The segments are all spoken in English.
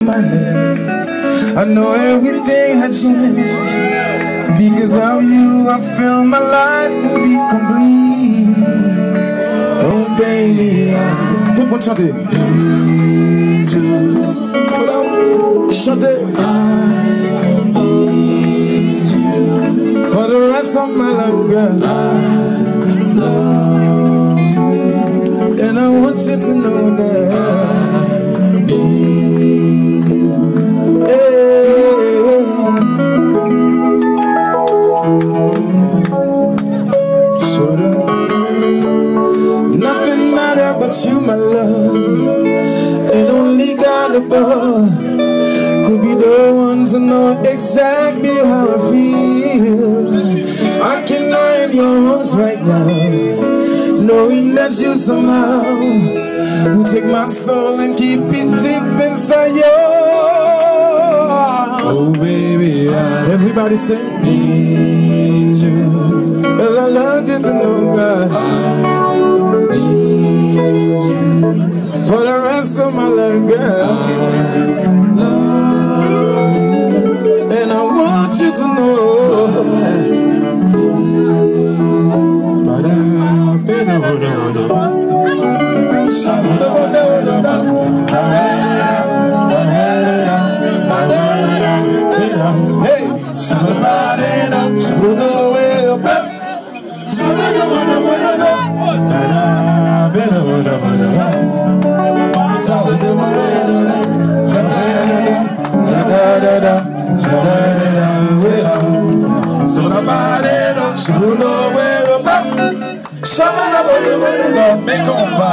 my name. I know everything had changed. Because of you, I feel my life would be complete. Oh baby, tout le monde chantez. Need you. Chantez. I need you. For the rest of my life, girl. I love you. And I want you to know that I need you. Nothing matter but you, my love. And only God above could be the one to know exactly how I feel. I can lie in your arms right now, knowing that you somehow will take my soul and keep it deep inside you. Oh baby, everybody say need you. Cause I love you to know God. I need you. For the rest of my life, girl. I love you. And I want you to know. Hey, somebody else put away your back. Mais qu'on va.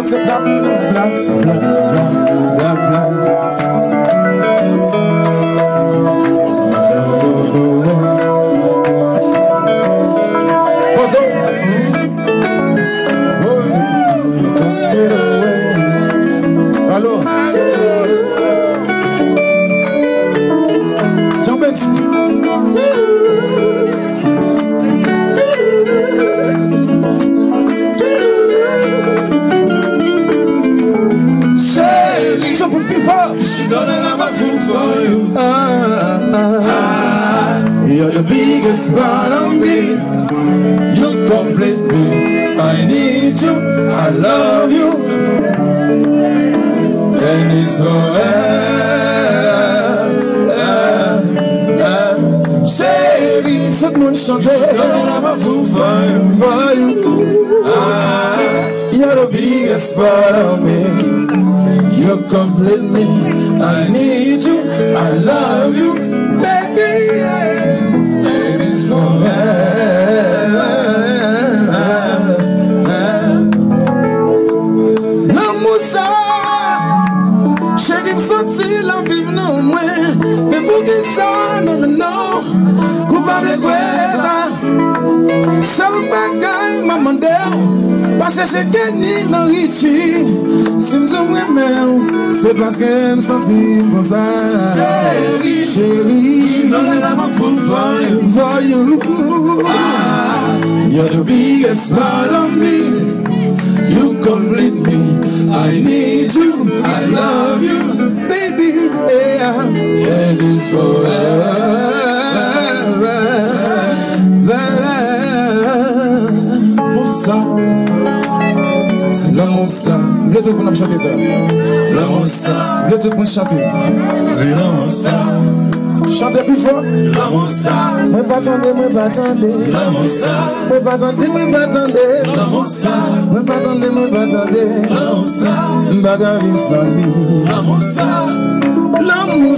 C'est bla bla bla, c'est bla bla bla bla. Posons. Allô. Jean Benz. She know that I'm a fool for you. You're the biggest part of me. You complete me. I need you. I love you. And it's chérie, tout le monde chante. She know that I'm a fool for you. You're the biggest part of me. You complete me. I need you. I love you, baby. And it's forever. L'amour ça, chérie, sorti la vie non moins. Mais pour qui ça, non, non, non. Coupable quoi ça? Seul bagaille m'a mandé. Parce que j'ai gagné dans Richie. Si m'aime, c'est parce que je me sens comme ça. Chérie, chérie, she know that I'm a fool for you. You're the biggest part of me. You complete me. I need you. I love you, baby. Yeah, and it's forever. L'amour ça, vous tout le monde chanter ça. L'amour ça, vous tout le monde chanter. L'amour ça, chantez plus fort. L'amour ça, moi pas attendre, moi pas attendre. L'amour ça, moi pas attendre, moi pas attendre. L'amour ça, moi pas attendre, moi pas attendre. L'amour ça, m'baga vivre sans lui. L'amour ça, l'amour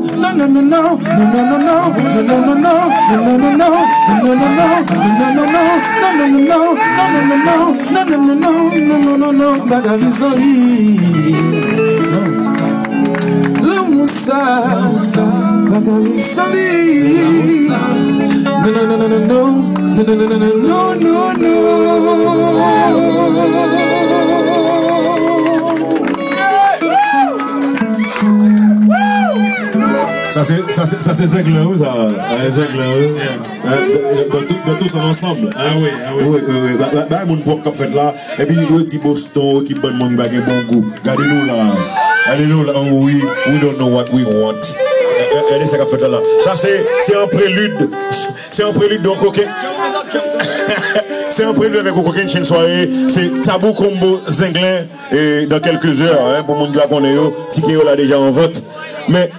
Ça c'est Zengler, ça. Zengler. Dans tout son ensemble. Ah oui. Oui. Bah, mon pour cap fait là. Et puis, il dit Boston qui bonne mon qui a bon goût. Regardez-nous là. Regardez-nous là. We don't know what we want. Regardez ça qu'a fait là. Ça c'est un prélude. C'est un prélude donc OK. C'est un prélude avec aucune chaîne soirée. C'est Tabou Combo Zengler et dans quelques heures pour mon gars qu'on est yo, ticket là déjà en vote. Mais